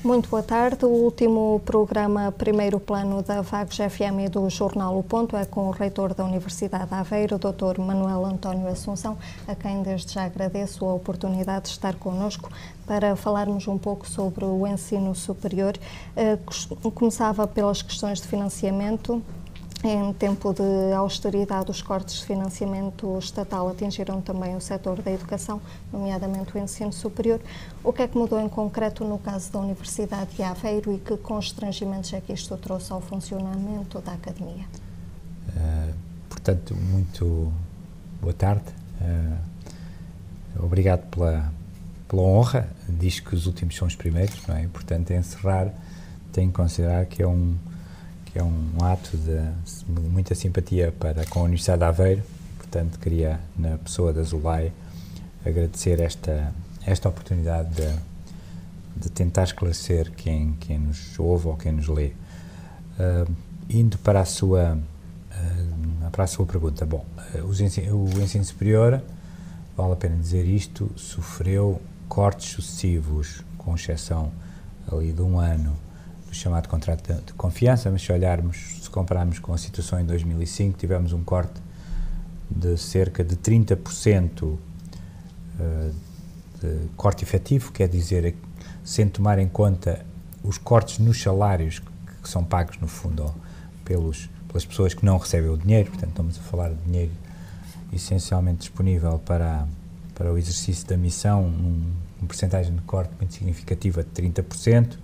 Muito boa tarde. O último programa Primeiro Plano da Vagos FM e do jornal O Ponto é com o reitor da Universidade de Aveiro, Dr. Manuel António Assunção, a quem desde já agradeço a oportunidade de estar connosco para falarmos um pouco sobre o ensino superior. Começava pelas questões de financiamento. Em tempo de austeridade, os cortes de financiamento estatal atingiram também o setor da educação, nomeadamente o ensino superior. O que é que mudou em concreto no caso da Universidade de Aveiro e que constrangimentos é que isto trouxe ao funcionamento da academia? Portanto, muito boa tarde. Obrigado pela honra. Diz que os últimos são os primeiros, não é? Portanto, encerrar, tenho que considerar que é um ato de muita simpatia com a Universidade de Aveiro. Portanto, queria, na pessoa da Zulay, agradecer esta oportunidade de tentar esclarecer quem nos ouve ou quem nos lê. Indo para a sua pergunta, bom, o ensino superior, vale a pena dizer isto, sofreu cortes sucessivos, com exceção ali de um ano, chamado contrato de confiança, mas se compararmos com a situação em 2005, tivemos um corte de cerca de 30% de corte efetivo, quer dizer, sem tomar em conta os cortes nos salários que são pagos, no fundo, pelas pessoas que não recebem o dinheiro. Portanto, estamos a falar de dinheiro essencialmente disponível para o exercício da missão, uma percentagem de corte muito significativa de 30%,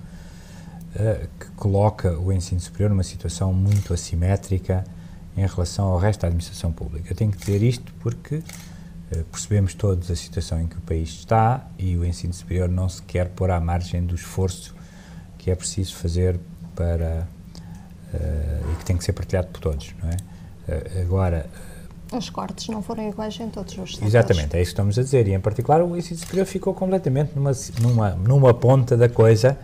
que coloca o ensino superior numa situação muito assimétrica em relação ao resto da administração pública. Eu tenho que dizer isto porque percebemos todos a situação em que o país está e o ensino superior não se quer pôr à margem do esforço que é preciso fazer e que tem que ser partilhado por todos, não é? Agora, os cortes não foram iguais em todos os setores. Exatamente, é isso que estamos a dizer, e em particular o ensino superior ficou completamente numa ponta da coisa,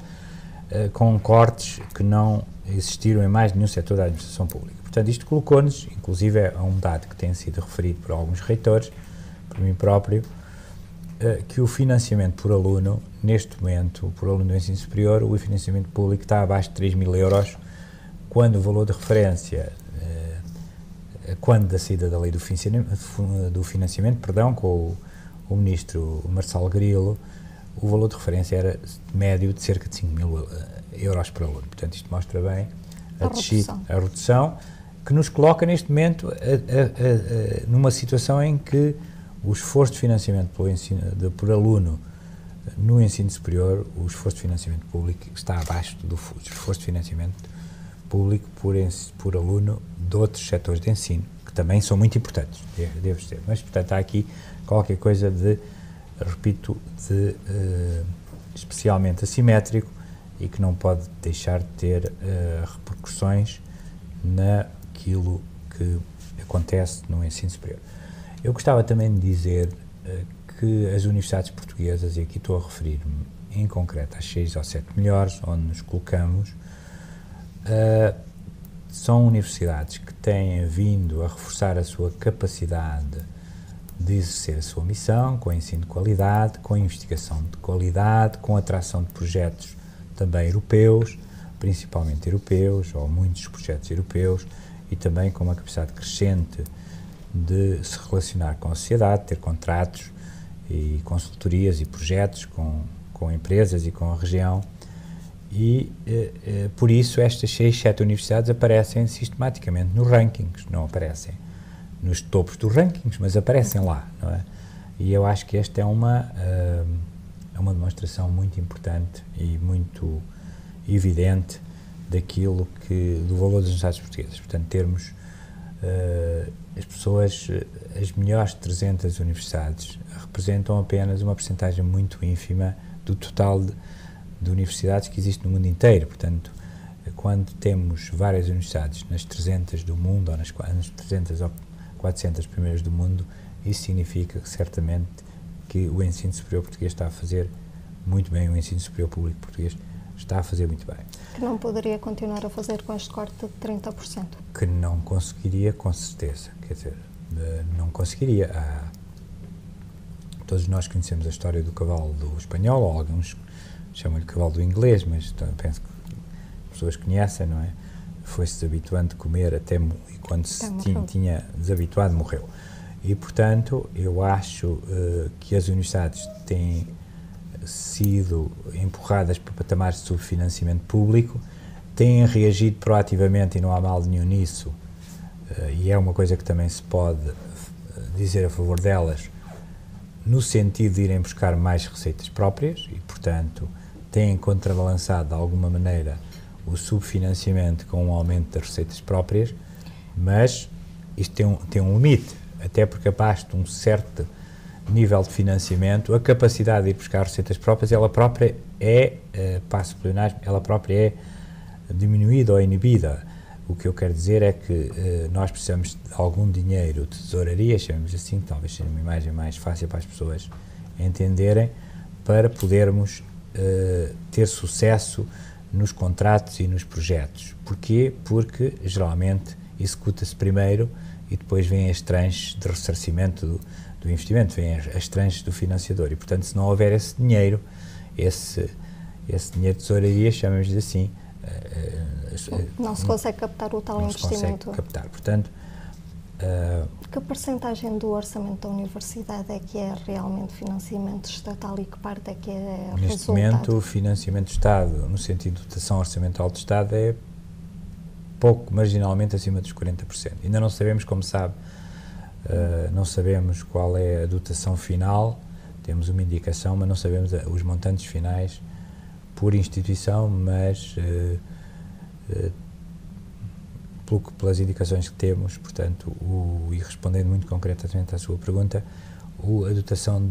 com cortes que não existiram em mais nenhum setor da administração pública. Portanto, isto colocou-nos, inclusive é um dado que tem sido referido por alguns reitores, por mim próprio, que o financiamento por aluno, neste momento, por aluno do ensino superior, o financiamento público está abaixo de 3.000 euros, quando o valor de referência, quando da saída da lei do financiamento, com o ministro Marcelo Grilo, o valor de referência era médio de cerca de 5.000 euros por aluno. Portanto, isto mostra bem a redução, que nos coloca neste momento numa situação em que o esforço de financiamento por aluno no ensino superior, o esforço de financiamento público está abaixo do esforço de financiamento público por aluno de outros setores de ensino, que também são muito importantes, devo dizer. Mas, portanto, há aqui qualquer coisa repito, especialmente assimétrico e que não pode deixar de ter repercussões naquilo que acontece no ensino superior. Eu gostava também de dizer que as universidades portuguesas, e aqui estou a referir-me em concreto às 6 ou 7 melhores, onde nos colocamos, são universidades que têm vindo a reforçar a sua capacidade de exercer a sua missão, com ensino de qualidade, com investigação de qualidade, com atração de projetos também europeus, principalmente europeus, ou muitos projetos europeus, e também com uma capacidade crescente de se relacionar com a sociedade, ter contratos e consultorias e projetos com empresas e com a região, e por isso estas 6, 7 universidades aparecem sistematicamente nos rankings, não aparecem nos topos dos rankings, mas aparecem lá, não é? E eu acho que esta é uma demonstração muito importante e muito evidente do valor das universidades portuguesas. Portanto, termos as melhores 300 universidades representam apenas uma percentagem muito ínfima do total de universidades que existe no mundo inteiro. Portanto, quando temos várias universidades nas 300 do mundo, ou nas 300 ou 400 primeiras do mundo, isso significa que certamente que o ensino superior português está a fazer muito bem, o ensino superior público português está a fazer muito bem. Que não poderia continuar a fazer com este corte de 30%? Que não conseguiria, com certeza. Quer dizer, não conseguiria. Todos nós conhecemos a história do cavalo do espanhol, ou alguns chamam-lhe cavalo do inglês, mas penso que as pessoas conhecem, não é? Foi-se desabituando de comer até e quando se tinha desabituado, morreu. E, portanto, eu acho que as universidades têm sido empurradas para patamares de subfinanciamento público, têm reagido proativamente, e não há mal nenhum nisso, e é uma coisa que também se pode dizer a favor delas, no sentido de irem buscar mais receitas próprias e, portanto, têm contrabalançado de alguma maneira o subfinanciamento com um aumento das receitas próprias, mas isto tem um limite, até porque abaixo de um certo nível de financiamento, a capacidade de ir buscar receitas próprias, ela própria passo plenário, ela própria é diminuída ou inibida. O que eu quero dizer é que nós precisamos de algum dinheiro de tesouraria, chamemos assim, talvez seja uma imagem mais fácil para as pessoas entenderem, para podermos ter sucesso nos contratos e nos projetos. Porquê? Porque geralmente executa-se primeiro e depois vêm as tranches de ressarcimento do investimento, vêm as tranches do financiador e, portanto, se não houver esse dinheiro, esse dinheiro de tesouraria, chamemos-lhe assim, não se consegue captar o tal investimento. Não se consegue captar, portanto... Que percentagem do orçamento da universidade é que é realmente financiamento estatal e que parte é que é resultado? Neste momento, o financiamento do Estado, no sentido de dotação orçamental do Estado, é pouco, marginalmente acima dos 40%. Ainda não sabemos, como sabe, não sabemos qual é a dotação final, temos uma indicação, mas não sabemos os montantes finais por instituição, mas pelas indicações que temos, portanto, e respondendo muito concretamente à sua pergunta, a dotação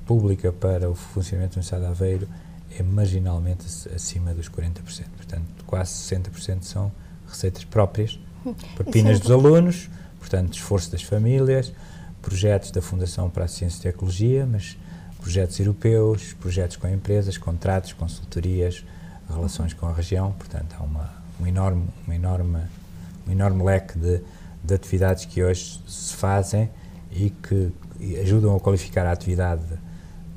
pública para o funcionamento do Estado de Aveiro é marginalmente acima dos 40%, portanto, quase 60% são receitas próprias, propinas dos alunos, portanto, esforço das famílias, projetos da Fundação para a Ciência e Tecnologia, mas projetos europeus, projetos com empresas, contratos, consultorias, relações com a região, portanto, há um enorme leque de atividades que hoje se fazem e que ajudam a qualificar a atividade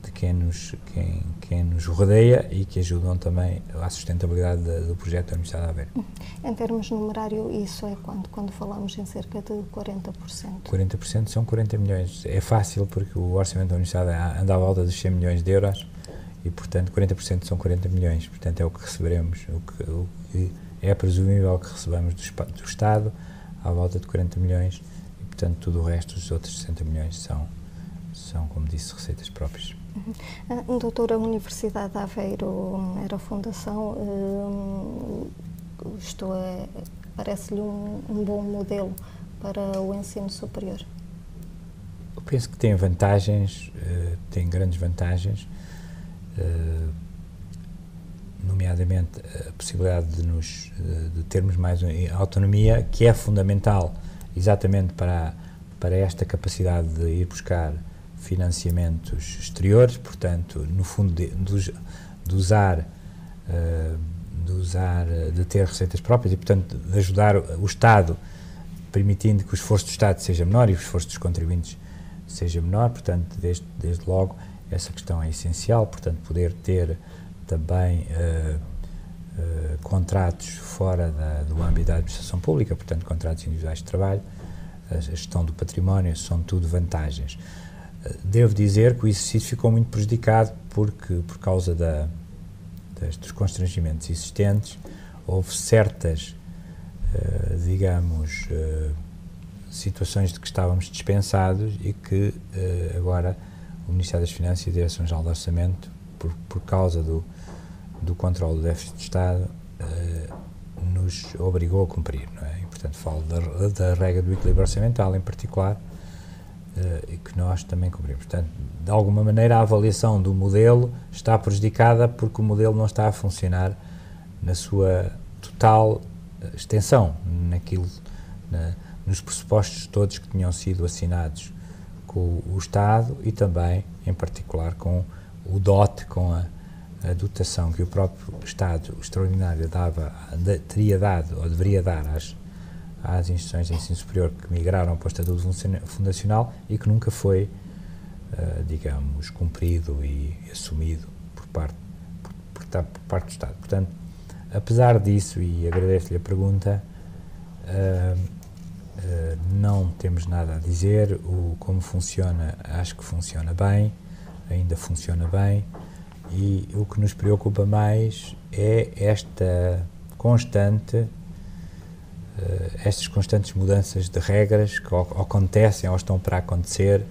de quem nos rodeia e que ajudam também à sustentabilidade do projeto da Universidade de Aveiro. Em termos numerário, isso é quando falamos em cerca de 40%? 40% são 40 milhões. É fácil porque o orçamento da Universidade anda à volta dos 100 milhões de euros e, portanto, 40% são 40 milhões. Portanto, é o que receberemos, o que é presumível que recebamos do Estado, à volta de 40 milhões, e, portanto, tudo o resto, os outros 60 milhões, são, como disse, receitas próprias. Doutora, a Universidade de Aveiro era fundação, parece-lhe um bom modelo para o ensino superior? Eu penso que tem vantagens, tem grandes vantagens, nomeadamente a possibilidade de termos mais autonomia, que é fundamental exatamente para esta capacidade de ir buscar financiamentos exteriores, portanto, no fundo, de ter receitas próprias e, portanto, de ajudar o Estado, permitindo que o esforço do Estado seja menor e o esforço dos contribuintes seja menor, portanto, desde logo, essa questão é essencial, portanto, poder ter também contratos fora do âmbito da administração pública, portanto, contratos individuais de trabalho, a gestão do património, são tudo vantagens. Devo dizer que o exercício ficou muito prejudicado por causa dos constrangimentos existentes, houve certas, digamos, situações de que estávamos dispensados e que agora o Ministério das Finanças e a Direção-Geral do Orçamento, por causa do controle do déficit do Estado, nos obrigou a cumprir, não é? E, portanto, falo da regra do equilíbrio orçamental em particular, e que nós também cumprimos. Portanto, de alguma maneira, a avaliação do modelo está prejudicada porque o modelo não está a funcionar na sua total extensão, nos pressupostos todos que tinham sido assinados com o Estado e também, em particular, com o dote, com a dotação que o próprio Estado extraordinário teria dado ou deveria dar às instituições de ensino superior que migraram para o Estatuto Fundacional e que nunca foi, digamos, cumprido e assumido por está por parte do Estado. Portanto, apesar disso, e agradeço-lhe a pergunta, não temos nada a dizer. Como funciona, acho que funciona bem, ainda funciona bem, e o que nos preocupa mais é estas constantes mudanças de regras que acontecem ou estão para acontecer,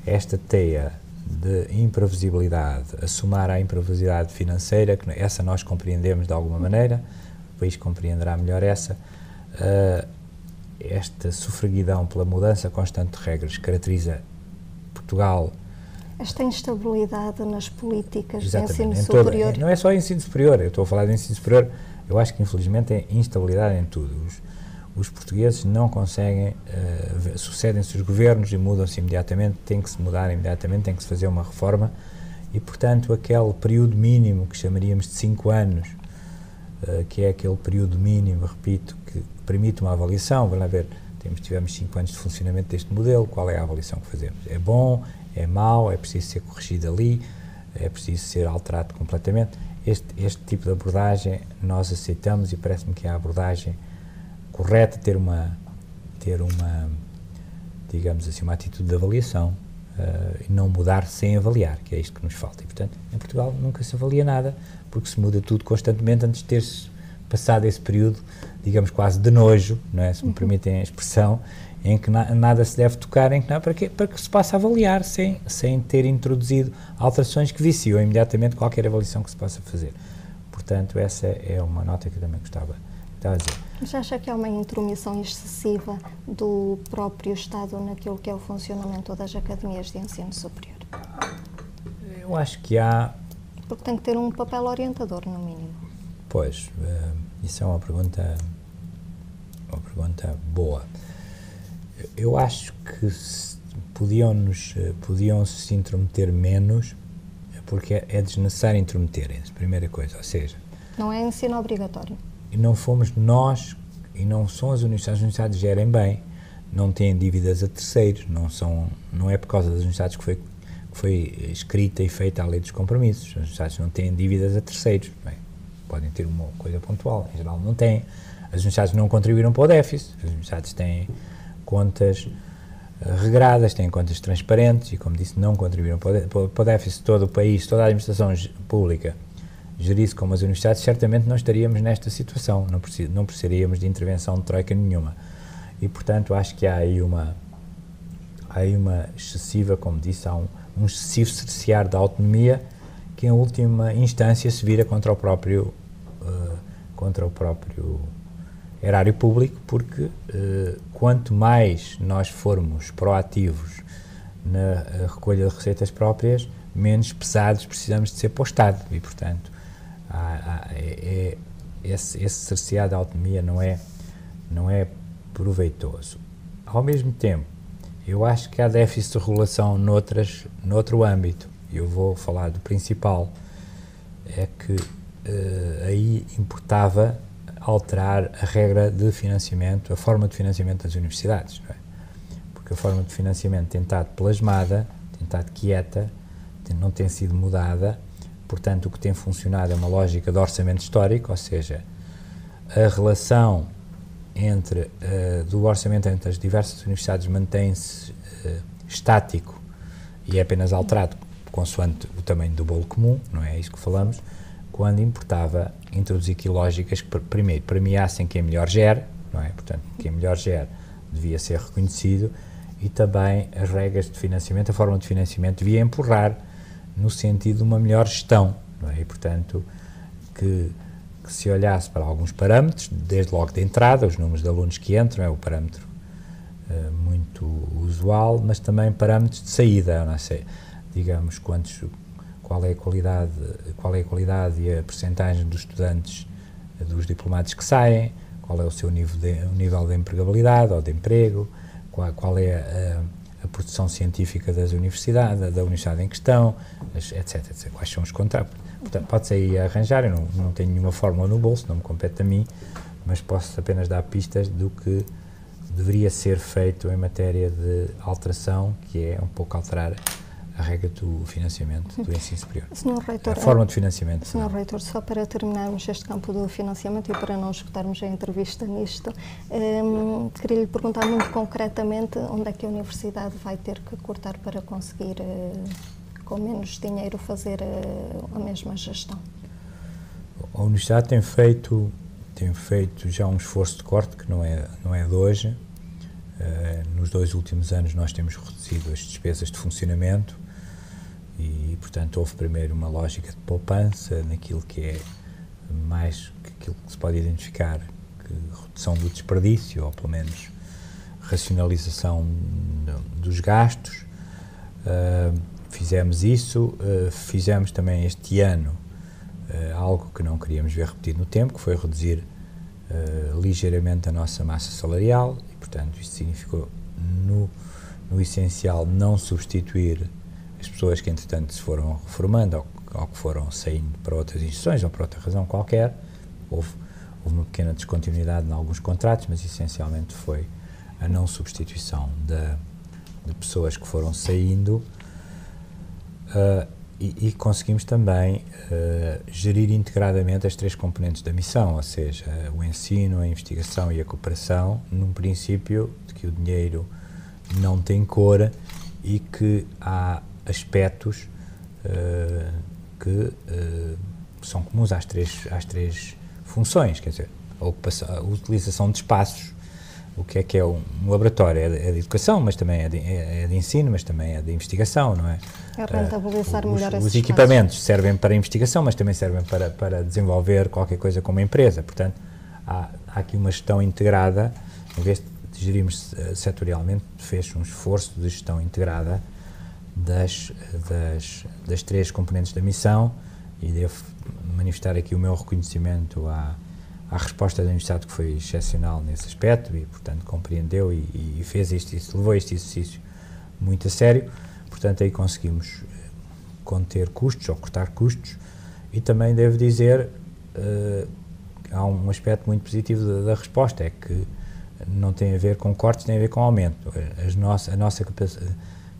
esta teia de imprevisibilidade, a somar à imprevisibilidade financeira, que essa nós compreendemos de alguma maneira, o país compreenderá melhor essa, esta sofreguidão pela mudança constante de regras caracteriza Portugal. Esta instabilidade nas políticas de ensino superior. Não é só ensino superior, eu estou a falar de ensino superior, eu acho que infelizmente é instabilidade em tudo. Os portugueses não conseguem, sucedem-se os governos e mudam-se imediatamente, tem que se mudar imediatamente, tem que se fazer uma reforma e, portanto, aquele período mínimo que chamaríamos de 5 anos, que é aquele período mínimo, repito, que permite uma avaliação. Vamos lá ver, tivemos 5 anos de funcionamento deste modelo, qual é a avaliação que fazemos? É bom? É mau? É preciso ser corrigido ali? É preciso ser alterado completamente? Este tipo de abordagem nós aceitamos e parece-me que é a abordagem correta, ter uma, digamos assim, uma atitude de avaliação e não mudar sem avaliar, que é isto que nos falta. E, portanto, em Portugal nunca se avalia nada, porque se muda tudo constantemente antes de ter-se passado esse período, digamos, quase de nojo, não é? Se me permitem a expressão, em que nada se deve tocar, para que se possa avaliar sem ter introduzido alterações que viciam imediatamente qualquer avaliação que se possa fazer. Portanto, essa é uma nota que eu também gostava a dizer. Mas acha que há uma intromissão excessiva do próprio Estado naquilo que é o funcionamento das academias de ensino superior? Eu acho que há... Porque tem que ter um papel orientador, no mínimo. Pois, isso é uma pergunta boa. Eu acho que podiam-se intrometer menos, porque é desnecessário intrometerem-se, primeira coisa, ou seja... Não é ensino obrigatório. E não fomos nós, e não são as universidades gerem bem, não têm dívidas a terceiros, não é por causa das universidades que foi escrita e feita a lei dos compromissos. As universidades não têm dívidas a terceiros, bem, podem ter uma coisa pontual, em geral não têm. As universidades não contribuíram para o déficit, as universidades têm contas regradas, têm contas transparentes e, como disse, não contribuíram para o déficit. Todo o país, toda a administração pública gerisse como as universidades, certamente não estaríamos nesta situação, não precisaríamos de intervenção de troika nenhuma. E, portanto, acho que há aí uma excessiva, como disse, há um excessivo cercear da autonomia que, em última instância, se vira contra o próprio erário público, porque quanto mais nós formos proativos na recolha de receitas próprias, menos pesados precisamos de ser para o Estado e, portanto, esse cercear da autonomia não é proveitoso. Ao mesmo tempo, eu acho que há déficit de regulação noutro âmbito. Eu vou falar do principal, é que aí importava alterar a regra de financiamento, a forma de financiamento das universidades, não é? Porque a forma de financiamento tem estado plasmada, tem estado quieta, não tem sido mudada. Portanto, o que tem funcionado é uma lógica de orçamento histórico, ou seja, a relação do orçamento entre as diversas universidades mantém-se estático e é apenas alterado consoante o tamanho do bolo comum, não é isso que falamos, quando importava introduzir aqui lógicas que, primeiro, premiassem quem melhor gere, não é? Portanto, quem melhor gere devia ser reconhecido e também as regras de financiamento, a forma de financiamento devia empurrar no sentido de uma melhor gestão, não é? E, portanto, que se olhasse para alguns parâmetros, desde logo de entrada, os números de alunos que entram, é o parâmetro muito usual, mas também parâmetros de saída, não sei, digamos, qual é a qualidade e a percentagem dos estudantes, dos diplomados que saem, qual é o seu nível de empregabilidade ou de emprego, qual é a produção científica da universidade em questão, etc. Quais são os contratos. Portanto, pode-se aí arranjar, eu não tenho nenhuma fórmula no bolso, não me compete a mim, mas posso apenas dar pistas do que deveria ser feito em matéria de alteração, que é um pouco alterar a regra do financiamento do ensino superior. Senhor Reitor, a forma de financiamento. Senhor Reitor, só para terminarmos este campo do financiamento e para não escutarmos a entrevista nisto, queria lhe perguntar muito concretamente onde é que a Universidade vai ter que cortar para conseguir, com menos dinheiro, fazer a mesma gestão. A Universidade tem feito já um esforço de corte que não é de hoje. Nos 2 últimos anos nós temos reduzido as despesas de funcionamento e, portanto, houve primeiro uma lógica de poupança naquilo que é mais aquilo que se pode identificar que redução do desperdício, ou pelo menos racionalização dos gastos. Fizemos isso, fizemos também este ano algo que não queríamos ver repetido no tempo, que foi reduzir ligeiramente a nossa massa salarial e, portanto, isto significou, no essencial, não substituir as pessoas que, entretanto, se foram reformando ou que foram saindo para outras instituições ou por outra razão qualquer. Houve uma pequena descontinuidade em alguns contratos, mas essencialmente foi a não substituição de pessoas que foram saindo. E conseguimos também gerir integradamente as 3 componentes da missão, ou seja, o ensino, a investigação e a cooperação, num princípio de que o dinheiro não tem cor e que há aspectos que são comuns às três funções, quer dizer, a utilização de espaços. O que é um laboratório? É de educação, mas também é de ensino, mas também é de investigação, não é? É rentabilizar melhor esses Os equipamentos servem para investigação, mas também servem para desenvolver qualquer coisa como empresa. Portanto, há aqui uma gestão integrada, em vez de gerirmos setorialmente, fez um esforço de gestão integrada das 3 componentes da missão, e devo manifestar aqui o meu reconhecimento à resposta da Universidade, que foi excepcional nesse aspecto e, portanto, compreendeu e fez levou este exercício muito a sério. Portanto, aí conseguimos conter custos ou cortar custos, e também devo dizer, há um aspecto muito positivo da resposta, é que não tem a ver com cortes, tem a ver com aumento. A nossa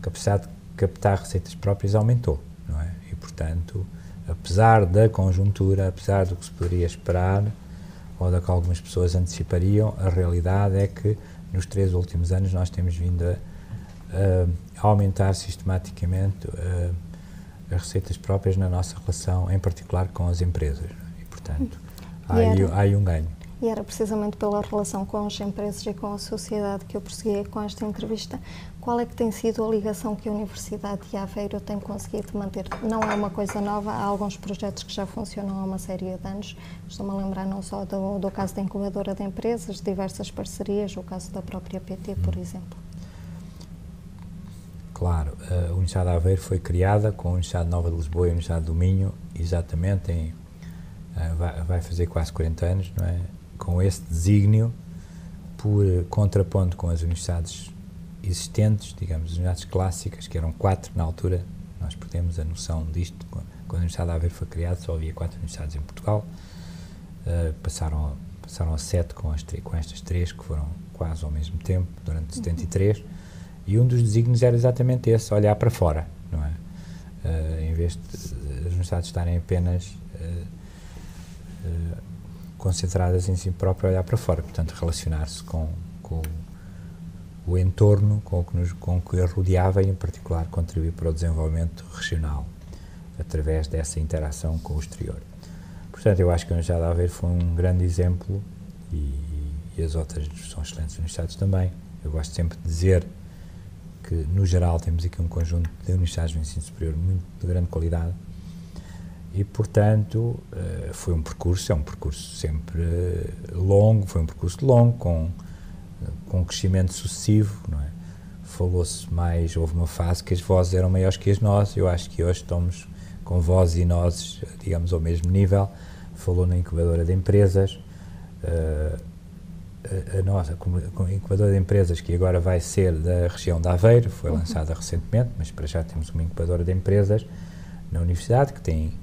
capacidade de captar receitas próprias aumentou, não é? E, portanto, apesar da conjuntura, apesar do que se poderia esperar, ou da que algumas pessoas antecipariam, a realidade é que nos 3 últimos anos nós temos vindo a aumentar sistematicamente as receitas próprias na nossa relação, em particular com as empresas. E, portanto, há aí um ganho. E era precisamente pela relação com as empresas e com a sociedade que eu prosseguia com esta entrevista. Qual é que tem sido a ligação que a Universidade de Aveiro tem conseguido manter? Não é uma coisa nova, há alguns projetos que já funcionam há uma série de anos. Estou-me a lembrar não só do caso da incubadora de empresas, de diversas parcerias, o caso da própria PT, por exemplo. Claro, a Universidade de Aveiro foi criada com a Universidade Nova de Lisboa e a Universidade do Minho, exatamente vai fazer quase 40 anos, não é? Com esse desígnio, por contraponto com as universidades existentes, digamos, as universidades clássicas, que eram 4 na altura. Nós perdemos a noção disto. Quando a Universidade de Aveiro foi criada, só havia 4 universidades em Portugal. Passaram a 7 com estas 3, que foram quase ao mesmo tempo, durante 73. E um dos desígnios era exatamente esse, olhar para fora, não é? Em vez de as universidades estarem apenas concentradas em si próprio, olhar para fora, portanto, relacionar-se com o entorno, com o que a rodeava e, em particular, contribuir para o desenvolvimento regional, através dessa interação com o exterior. Portanto, eu acho que a Universidade de Aveiro foi um grande exemplo, e as outras são excelentes universidades também. Eu gosto sempre de dizer que, no geral, temos aqui um conjunto de universidades de ensino superior muito de grande qualidade, e, portanto, é um percurso sempre longo, com um crescimento sucessivo, não é? Houve uma fase que as vozes eram maiores que as nozes. Eu acho que hoje estamos com vozes e nozes, digamos, ao mesmo nível. Falou na incubadora de empresas, a nossa incubadora de empresas, que agora vai ser da região de Aveiro, foi lançada recentemente, mas para já temos uma incubadora de empresas na Universidade, que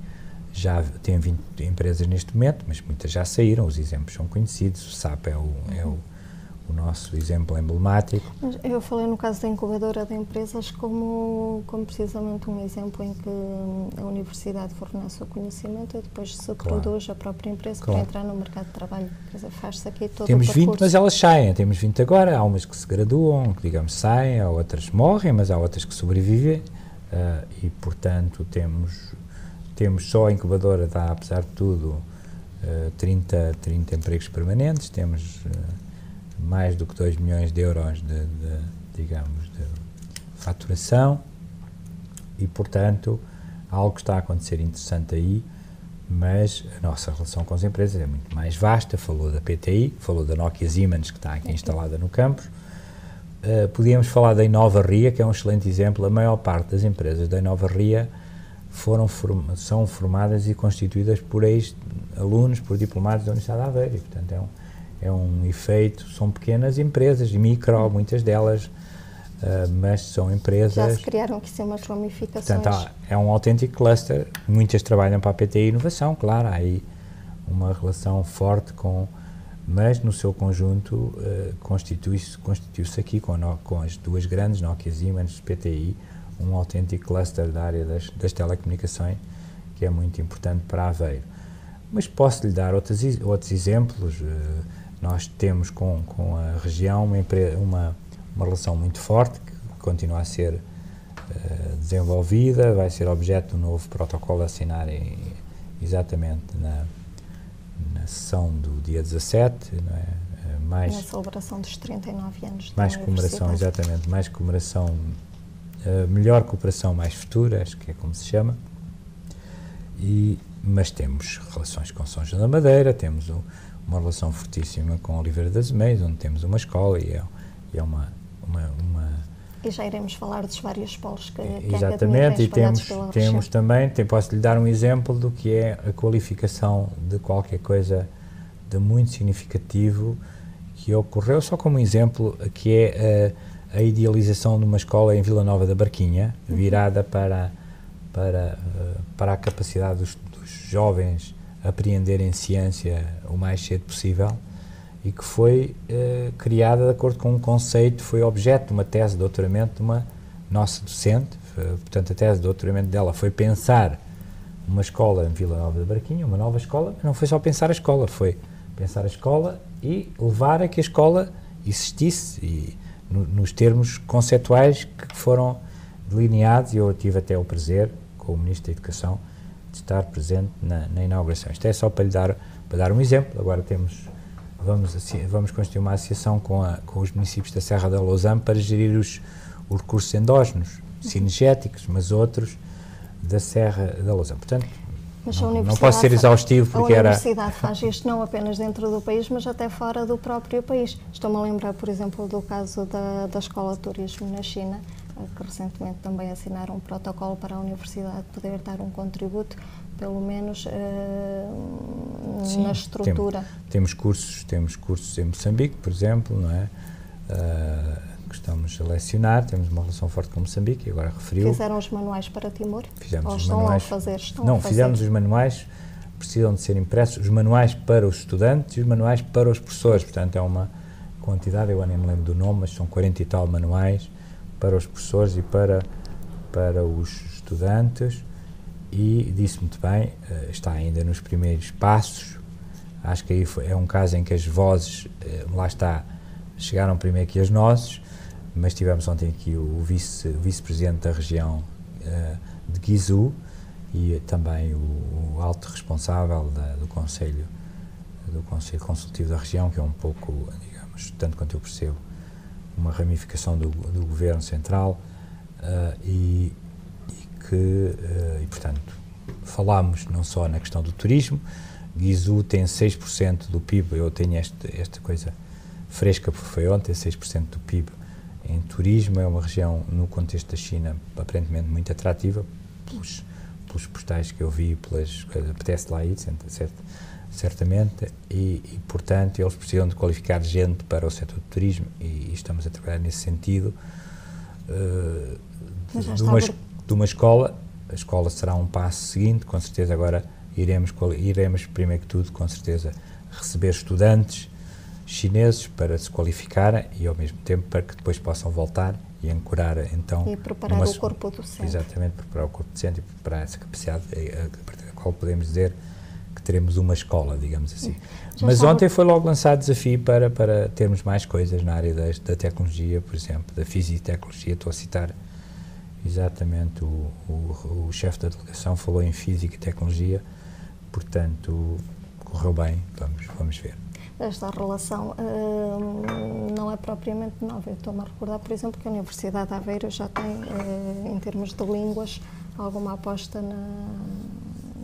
já tem 20 empresas neste momento, mas muitas já saíram, os exemplos são conhecidos. O SAP é o nosso exemplo emblemático. Eu falei no caso da incubadora de empresas como precisamente um exemplo em que a universidade fornece o conhecimento e depois se produz a própria empresa para entrar no mercado de trabalho. Quer dizer, faz-se aqui todo Temos o percurso. 20, mas elas saem. Temos 20 agora. Há umas que se graduam, que digamos saem, há outras morrem, mas há outras que sobrevivem. E, portanto, temos só a incubadora dá, apesar de tudo, 30 empregos permanentes. Temos mais do que 2 milhões de euros de faturação e, portanto, algo está a acontecer interessante aí, mas a nossa relação com as empresas é muito mais vasta. Falou da PTI, falou da Nokia Siemens, que está aqui instalada no campus. Podíamos falar da Inova Ria, que é um excelente exemplo. A maior parte das empresas da Inova Ria são formadas e constituídas por ex-alunos, por diplomados da Universidade de Aveiro. E, portanto, é um efeito, são pequenas empresas, micro, muitas delas, mas são empresas... Já se criaram aqui umas ramificações. Portanto, é um autêntico cluster, muitas trabalham para a PTI Inovação, claro, há aí uma relação forte mas no seu conjunto constitui-se aqui com as duas grandes, Nokia Siemens, PTI, um autêntico cluster da área das telecomunicações, que é muito importante para Aveiro. Mas posso lhe dar outros exemplos. Nós temos com a região uma relação muito forte, que continua a ser desenvolvida, vai ser objeto do novo protocolo a assinar exatamente na sessão do dia 17, não é? Na celebração dos 39 anos mais comemoração, exatamente, mais comemoração, melhor cooperação, mais futura, acho que é como se chama. Mas temos relações com São João da Madeira, temos uma relação fortíssima com Oliveira das Meias, onde temos uma escola e é uma... E já iremos falar dos vários polos que exatamente, e temos também, posso lhe dar um exemplo do que é a qualificação de qualquer coisa de muito significativo que ocorreu, só como exemplo, que é a idealização de uma escola em Vila Nova da Barquinha, virada para a capacidade dos jovens apreenderem ciência o mais cedo possível, e que foi criada de acordo com um conceito, foi objeto de uma tese de doutoramento de uma nossa docente. Portanto, a tese de doutoramento dela foi pensar uma escola em Vila Nova da Barquinha, uma nova escola, mas não foi só pensar a escola, foi pensar a escola e levar a que a escola existisse, nos termos conceituais que foram delineados, e eu tive até o prazer, com o Ministro da Educação, de estar presente na inauguração. Isto é só para lhe dar um exemplo. Agora vamos constituir uma associação com os municípios da Serra da Lousã para gerir os recursos endógenos, sinergéticos, mas outros da Serra da Lousã. Portanto, não posso ser exaustivo, porque a universidade faz isto não apenas dentro do país, mas até fora do próprio país. Estou-me a lembrar, por exemplo, do caso da Escola de Turismo na China, que recentemente também assinaram um protocolo para a universidade poder dar um contributo, pelo menos na estrutura. Temos cursos em Moçambique, por exemplo, não é? Que estamos a lecionar, temos uma relação forte com Moçambique, e agora referiu. Fizeram os manuais para Timor? Fizemos ou os estão manuais. A fazer? Fizemos os manuais, precisam de ser impressos, os manuais para os estudantes e os manuais para os professores, portanto é uma quantidade, eu nem me lembro do nome, mas são 40 e tal manuais para os professores e para os estudantes, e disse muito bem, está ainda nos primeiros passos. Acho que aí é um caso em que as vozes, lá está, chegaram primeiro que as nossas, mas tivemos ontem aqui o vice-presidente da região de Guizhou e também o alto responsável do Conselho Consultivo da região, que é um pouco, digamos, tanto quanto eu percebo, uma ramificação do Governo Central, e portanto, falámos não só na questão do turismo. Guizhou tem 6% do PIB, eu tenho esta coisa fresca, porque foi ontem, 6% do PIB em turismo. É uma região, no contexto da China, aparentemente muito atrativa, pelos postais que eu vi, apetece lá ir, certamente, e, portanto, eles precisam de qualificar gente para o setor do turismo, e estamos a trabalhar nesse sentido. De uma escola, a escola será um passo seguinte, com certeza. Agora iremos primeiro que tudo, com certeza, receber estudantes chineses para se qualificarem e ao mesmo tempo para que depois possam voltar e ancorar então... E preparar o corpo docente. Exatamente, preparar o corpo docente e preparar essa capacidade a partir da qual podemos dizer que teremos uma escola, digamos assim. Mas ontem foi logo lançado desafio para termos mais coisas na área da tecnologia, por exemplo, da física-tecnologia. Estou a citar exatamente o chefe da delegação falou em física e tecnologia, portanto, correu bem, vamos ver. Esta relação não é propriamente nova. Eu estou-me a recordar, por exemplo, que a Universidade de Aveiro já tem, em termos de línguas, alguma aposta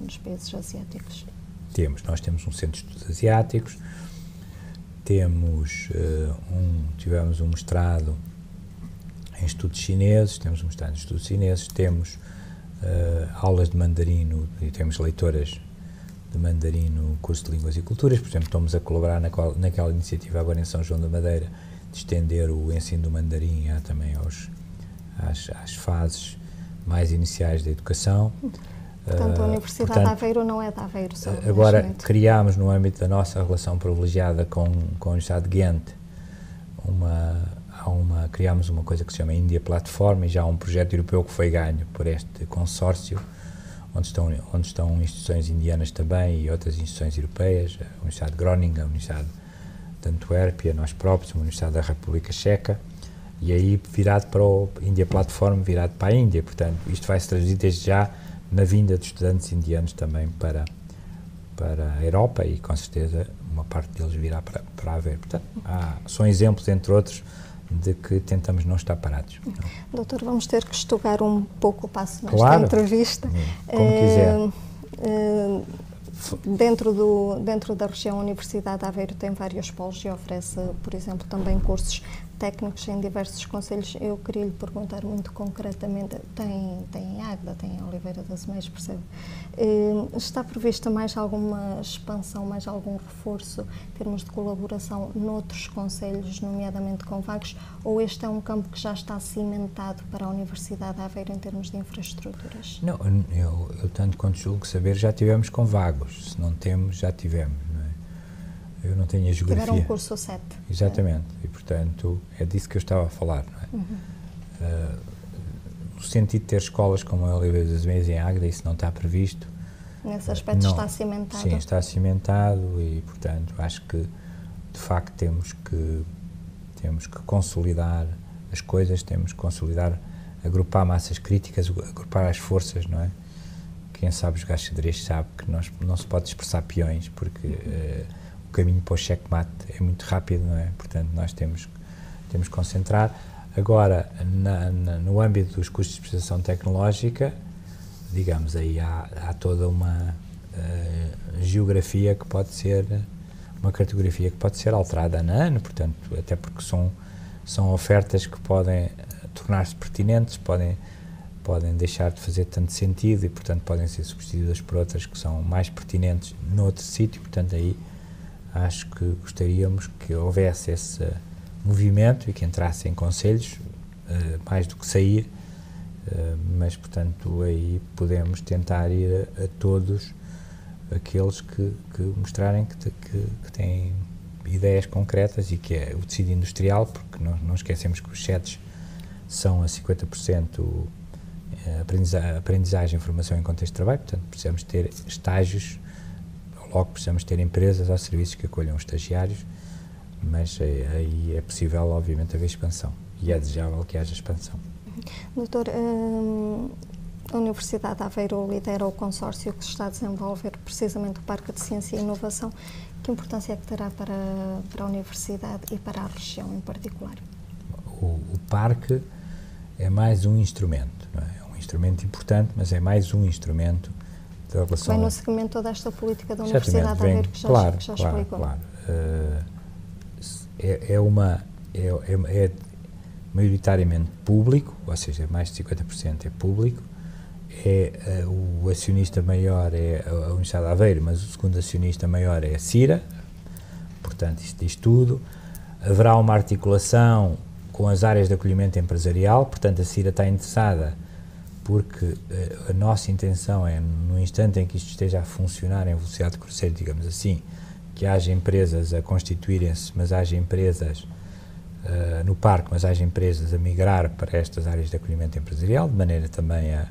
nos países asiáticos. Nós temos um centro de estudos asiáticos, tivemos um mestrado em estudos chineses, temos um mestrado em estudos chineses, temos aulas de mandarino e temos leitoras de mandarino, curso de línguas e culturas. Por exemplo, estamos a colaborar naquela iniciativa agora em São João da Madeira de estender o ensino do mandarim também às fases mais iniciais da educação. Portanto, a Universidade de Aveiro não é de Aveiro só. Agora, criámos no âmbito da nossa relação privilegiada com a Universidade de Ghent, criámos uma coisa que se chama India Platform, e já há um projeto europeu que foi ganho por este consórcio, onde estão instituições indianas também e outras instituições europeias, a Universidade de Groningen, a Universidade de Antuérpia, nós próprios, a Universidade da República Checa, e aí virado para o India Platform, virado para a Índia. Portanto, isto vai se traduzir desde já na vinda de estudantes indianos também para a Europa, e com certeza uma parte deles virá para Aveiro. Portanto, são exemplos, entre outros, de que tentamos não estar parados. Não. Doutor, vamos ter que estugar um pouco o passo nesta claro, entrevista. Como quiser. Dentro da região, a Universidade de Aveiro tem vários polos e oferece, por exemplo, também cursos técnicos em diversos concelhos. Eu queria lhe perguntar muito concretamente, tem Águeda, tem Oliveira das Meias, percebe? Está prevista mais alguma expansão, mais algum reforço em termos de colaboração noutros concelhos, nomeadamente com Vagos, ou este é um campo que já está cimentado para a Universidade de Aveiro em termos de infraestruturas? Não, eu tanto quanto julgo saber, já tivemos com Vagos. Se não temos, já tivemos. Não é? Eu não tenho a geografia. Tiveram um curso 7. Exatamente. E, portanto, é disso que eu estava a falar. Não é? No sentido de ter escolas como a Oliveira das Meias em Águeda, isso não está previsto. Nesse aspecto está cimentado? Sim, está cimentado e, portanto, acho que, de facto, temos que consolidar as coisas, temos que consolidar, agrupar massas críticas, agrupar as forças, não é? Quem sabe jogar xadrez sabe que não se pode expressar peões, porque o caminho para o checkmate é muito rápido, não é? Portanto, nós temos que concentrar. Agora, no âmbito dos cursos de especialização tecnológica, digamos, aí há toda uma geografia que pode ser, uma cartografia que pode ser alterada ano a ano, portanto, até porque são ofertas que podem tornar-se pertinentes, podem deixar de fazer tanto sentido e, portanto, podem ser substituídas por outras que são mais pertinentes noutro sítio. Portanto, aí acho que gostaríamos que houvesse esse movimento e que entrasse em concelhos, mais do que sair, mas, portanto, aí podemos tentar ir a todos aqueles que mostrarem que têm ideias concretas e que é o tecido industrial, porque não esquecemos que os SETs são a 50% aprendizagem, formação em contexto de trabalho, portanto precisamos ter estágios, logo precisamos ter empresas ou serviços que acolham os estagiários, mas aí é possível, obviamente, haver expansão e é desejável que haja expansão. Doutor, a Universidade de Aveiro lidera o consórcio que se está a desenvolver precisamente o Parque de Ciência e Inovação. Que importância é que terá para a Universidade e para a região em particular? O parque é mais um instrumento, não é? É um instrumento importante, mas é mais um instrumento da relação... Vem no seguimento toda esta política da Universidade de Aveiro que já explicou. Claro. É maioritariamente público, ou seja, mais de 50% é público. O acionista maior é a Universidade de Aveiro, mas o segundo acionista maior é a CIRA, portanto isto diz tudo. Haverá uma articulação com as áreas de acolhimento empresarial, portanto a CIRA está interessada porque a nossa intenção é, no instante em que isto esteja a funcionar em velocidade de cruzeiro, digamos assim, que haja empresas a constituírem-se, mas haja empresas no parque, mas haja empresas a migrar para estas áreas de acolhimento empresarial, de maneira também a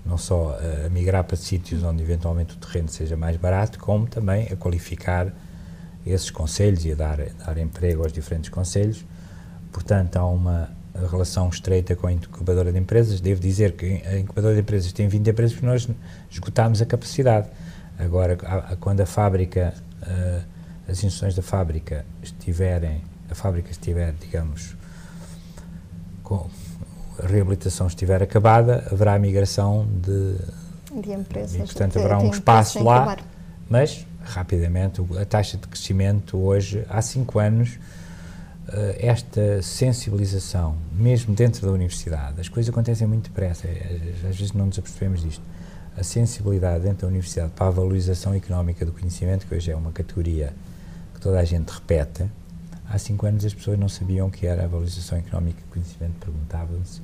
não só a migrar para sítios onde eventualmente o terreno seja mais barato, como também a qualificar esses concelhos e a dar emprego aos diferentes concelhos. Portanto, há uma relação estreita com a incubadora de empresas. Devo dizer que a incubadora de empresas tem 20 empresas porque nós esgotámos a capacidade. Agora, quando a fábrica, as instruções da fábrica a fábrica estiver, digamos, com a reabilitação estiver acabada, haverá a migração de empresas. E, portanto, haverá um espaço lá, mas rapidamente a taxa de crescimento hoje, há 5 anos, esta sensibilização, mesmo dentro da universidade, as coisas acontecem muito depressa, às vezes não nos apercebemos disto, a sensibilidade dentro da universidade para a valorização económica do conhecimento, que hoje é uma categoria que toda a gente repete. Há 5 anos as pessoas não sabiam o que era a valorização económica do conhecimento, perguntavam-se,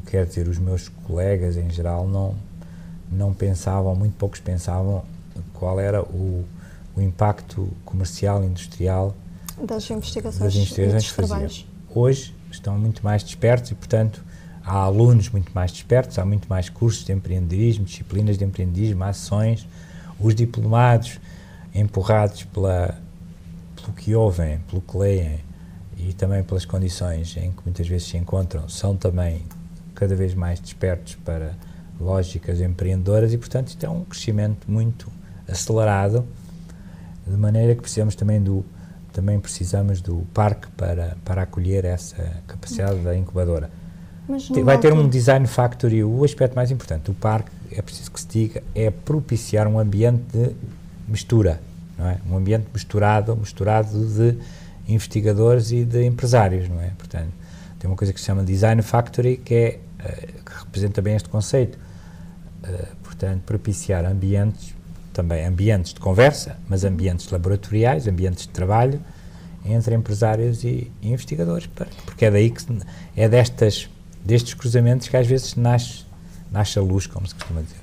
quer dizer, os meus colegas em geral não pensavam, muito poucos pensavam qual era o impacto comercial, industrial das investigações que faziam. Hoje estão muito mais despertos e, portanto, há alunos muito mais despertos, há muito mais cursos de empreendedorismo, disciplinas de empreendedorismo, ações, os diplomados empurrados pelo que ouvem, pelo que leem e também pelas condições em que muitas vezes se encontram, são também cada vez mais despertos para lógicas empreendedoras e, portanto, isto é um crescimento muito acelerado, de maneira que precisamos também precisamos do parque para acolher essa capacidade da incubadora. Vai ter um design factory. O aspecto mais importante do parque, é preciso que se diga, é propiciar um ambiente de mistura, não é? Um ambiente misturado de investigadores e de empresários, não é? Portanto, tem uma coisa que se chama design factory, que representa bem este conceito. Portanto, propiciar ambientes, também ambientes de conversa, mas ambientes laboratoriais, ambientes de trabalho entre empresários e investigadores, porque é daí que destes cruzamentos que às vezes nasce a luz, como se costuma dizer.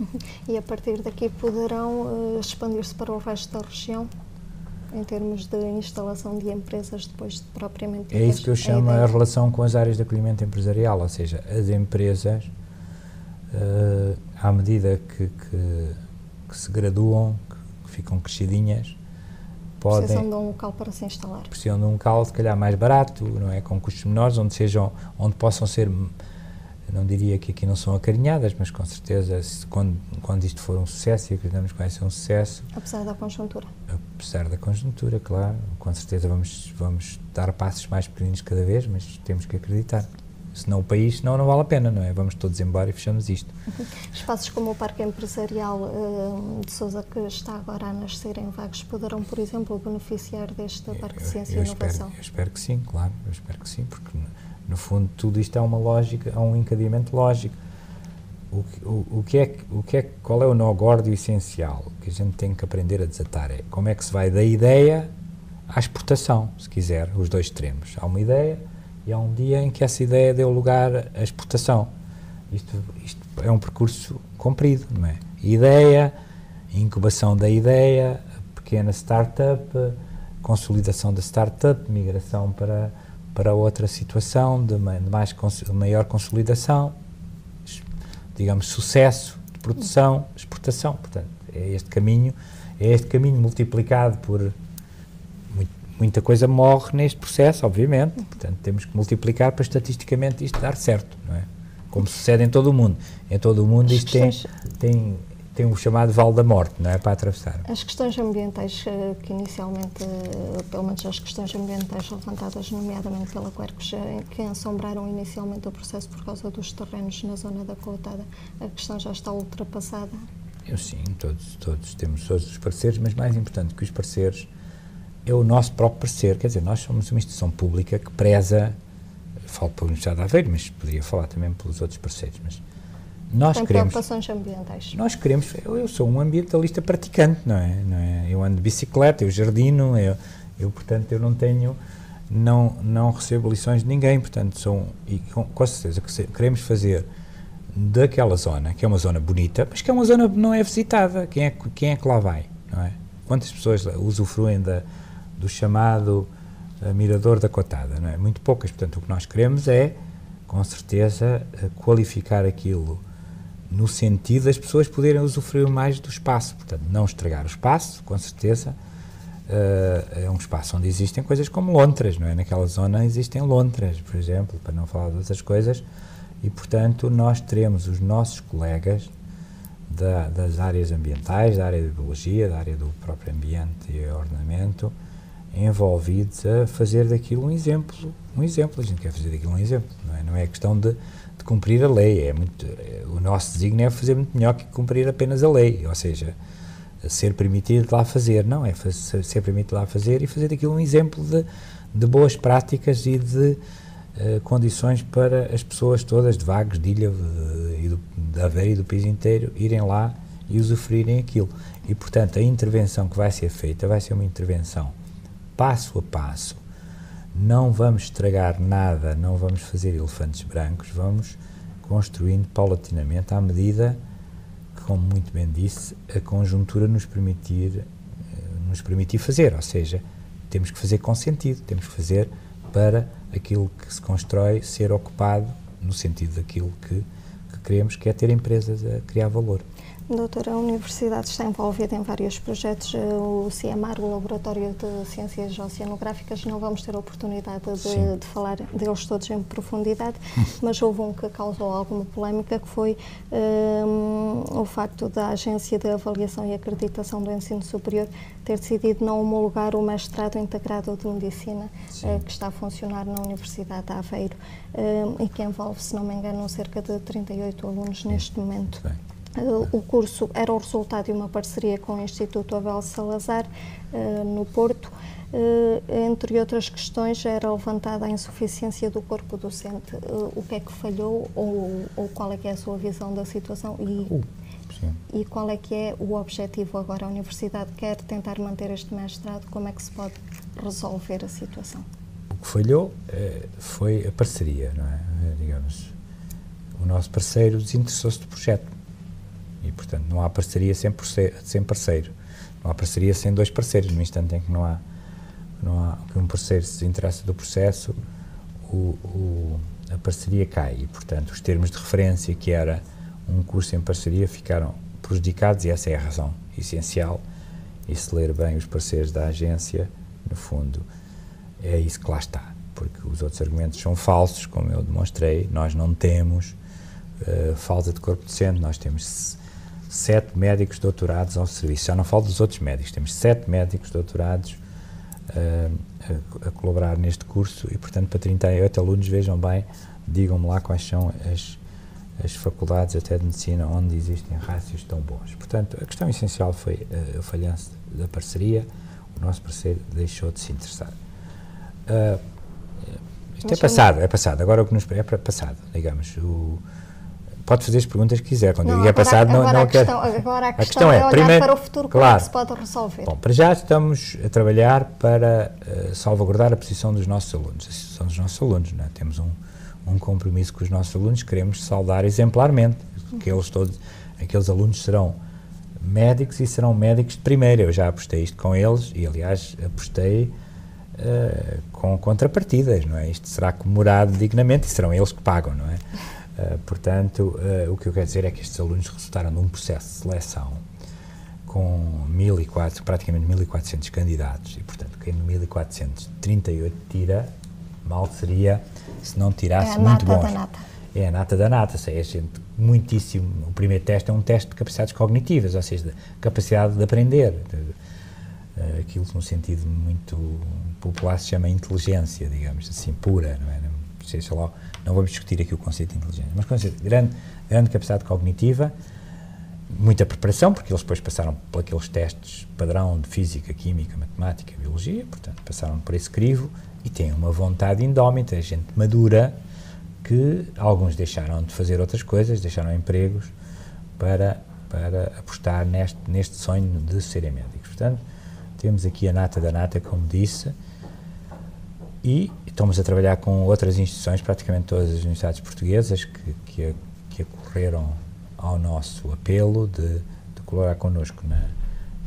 E a partir daqui poderão expandir-se para o resto da região, em termos de instalação de empresas depois de propriamente... É isso que eu chamo a relação com as áreas de acolhimento empresarial, ou seja, as empresas, à medida que se graduam, que ficam crescidinhas, precisam de um local para se instalar. Precisam de um local, se calhar, mais barato, não é? Com custos menores, onde possam ser, não diria que aqui não são acarinhadas, mas com certeza, quando isto for um sucesso, e acreditamos que vai ser um sucesso... Apesar da conjuntura. Apesar da conjuntura, claro. Com certeza vamos dar passos mais pequeninos cada vez, mas temos que acreditar. Senão o país, não vale a pena, não é? Vamos todos embora e fechamos isto. Espaços como o Parque Empresarial de Sousa, que está agora a nascer em Vagos, poderão, por exemplo, beneficiar deste Parque de Ciência e Inovação? Eu espero que sim, claro. Eu espero que sim, porque, no fundo, tudo isto é uma lógica, é um encadeamento lógico. Qual é o nó gordo e essencial que a gente tem que aprender a desatar? É como é que se vai da ideia à exportação, se quiser, os dois extremos. Há uma ideia e há um dia em que essa ideia deu lugar à exportação. Isto é um percurso comprido, não é? Ideia, incubação da ideia, pequena startup, consolidação da startup, migração para outra situação de maior consolidação, digamos, sucesso de produção, exportação. Portanto, é este caminho multiplicado por muita coisa morre neste processo, obviamente. Portanto, temos que multiplicar para estatisticamente isto dar certo, não é? Como sucede em todo o mundo. Em todo o mundo isto tem o chamado Vale da Morte, não é? Para atravessar. As questões ambientais que inicialmente, pelo menos as questões ambientais levantadas nomeadamente pela Quercus, que assombraram inicialmente o processo por causa dos terrenos na zona da Coutada, a questão já está ultrapassada? Sim, todos temos todos os pareceres, mas mais importante que os pareceres é o nosso próprio parecer. Quer dizer, nós somos uma instituição pública que preza, falo pela Universidade de Aveiro, mas poderia falar também pelos outros parceiros, mas nós tem queremos... preocupações ambientais. Nós queremos... Eu sou um ambientalista praticante, não é? Eu ando de bicicleta, eu jardino, portanto, eu não tenho... Não recebo lições de ninguém, portanto, com certeza que queremos fazer daquela zona, que é uma zona bonita, mas que é uma zona que não é visitada. Quem é que lá vai, não é? quantas pessoas usufruem do chamado mirador da cotada, não é? Muito poucas. Portanto, o que nós queremos é, com certeza, qualificar aquilo no sentido das pessoas poderem usufruir mais do espaço. Portanto, não estragar o espaço, com certeza. É um espaço onde existem coisas como lontras, não é? Naquela zona existem lontras, por exemplo, para não falar de outras coisas, e, portanto, nós teremos os nossos colegas das áreas ambientais, da área de biologia, da área do próprio ambiente e ordenamento, envolvidos a fazer daquilo um exemplo. A gente quer fazer daquilo um exemplo, não é? Não é questão de cumprir a lei, o nosso desígnio é fazer muito melhor que cumprir apenas a lei, ou seja, ser permitido lá fazer, não, é ser permitido lá fazer e fazer daquilo um exemplo de boas práticas e de condições para as pessoas todas de Vagos, de Ilha, de Aveiro e do país inteiro irem lá e usufruírem aquilo. E, portanto, a intervenção que vai ser feita vai ser uma intervenção passo a passo. Não vamos estragar nada, não vamos fazer elefantes brancos, vamos construindo paulatinamente à medida que, como muito bem disse, a conjuntura nos permitir fazer, ou seja, temos que fazer com sentido, temos que fazer para aquilo que se constrói ser ocupado no sentido daquilo que queremos, que é ter empresas a criar valor. Doutora, a Universidade está envolvida em vários projetos, o CIEMAR, o Laboratório de Ciências Oceanográficas, não vamos ter a oportunidade de falar deles todos em profundidade, mas houve um que causou alguma polémica, que foi o facto da Agência de Avaliação e Acreditação do Ensino Superior ter decidido não homologar o mestrado integrado de Medicina que está a funcionar na Universidade de Aveiro e que envolve, se não me engano, cerca de 38 alunos neste momento. O curso era o resultado de uma parceria com o Instituto Abel Salazar, no Porto. Entre outras questões, era levantada a insuficiência do corpo docente. O que é que falhou ou qual é que é a sua visão da situação e qual é que é o objetivo agora? A Universidade quer tentar manter este mestrado, como é que se pode resolver a situação? O que falhou foi a parceria, não é? Digamos, o nosso parceiro desinteressou-se do projeto. E, portanto, não há parceria sem parceiro. Não há parceria sem dois parceiros. No instante em que não há que um parceiro se desinteressa do processo, a parceria cai. E, portanto, os termos de referência, que era um curso em parceria, ficaram prejudicados, e essa é a razão essencial. E se ler bem os parceiros da agência, no fundo, é isso que lá está. Porque os outros argumentos são falsos, como eu demonstrei. Nós não temos falta de corpo docente, nós temos 7 médicos doutorados ao serviço. Já não falo dos outros médicos, temos 7 médicos doutorados a colaborar neste curso e, portanto, para 38 alunos, vejam bem, digam-me lá quais são as faculdades até de medicina onde existem rácios tão bons. Portanto, a questão essencial foi a falhança da parceria, o nosso parceiro deixou de se interessar. Isto é passado, agora o que nos é passado, digamos, pode fazer as perguntas que quiser, quando eu digo é passado, não quero... Agora a questão é olhar primeiro, para o futuro, como é que se pode resolver? Bom, para já estamos a trabalhar para salvaguardar a posição dos nossos alunos, a situação dos nossos alunos, não é? Temos um compromisso com os nossos alunos, queremos saudar exemplarmente, que aqueles alunos serão médicos e serão médicos de primeira. Eu já apostei isto com eles e, aliás, apostei com contrapartidas, não é? Isto será comemorado dignamente e serão eles que pagam, não é? Portanto, o que eu quero dizer é que estes alunos resultaram de um processo de seleção com praticamente 1.400 candidatos e, portanto, quem de 1.438 tira, mal seria se não tirasse muito bons. É a nata da nata, é gente muitíssimo. O primeiro teste é um teste de capacidades cognitivas, ou seja, de capacidade de aprender. Aquilo que, no sentido muito popular, se chama inteligência, digamos assim, pura, não é? Não vamos discutir aqui o conceito de inteligência, mas conceito de grande capacidade cognitiva, muita preparação, porque eles depois passaram por aqueles testes padrão de física, química, matemática, biologia, portanto, passaram por esse crivo e têm uma vontade indómita, gente madura, que alguns deixaram de fazer outras coisas, deixaram empregos para apostar neste sonho de serem médicos. Portanto, temos aqui a nata da nata, como disse, e estamos a trabalhar com outras instituições, praticamente todas as universidades portuguesas que acorreram ao nosso apelo de colaborar connosco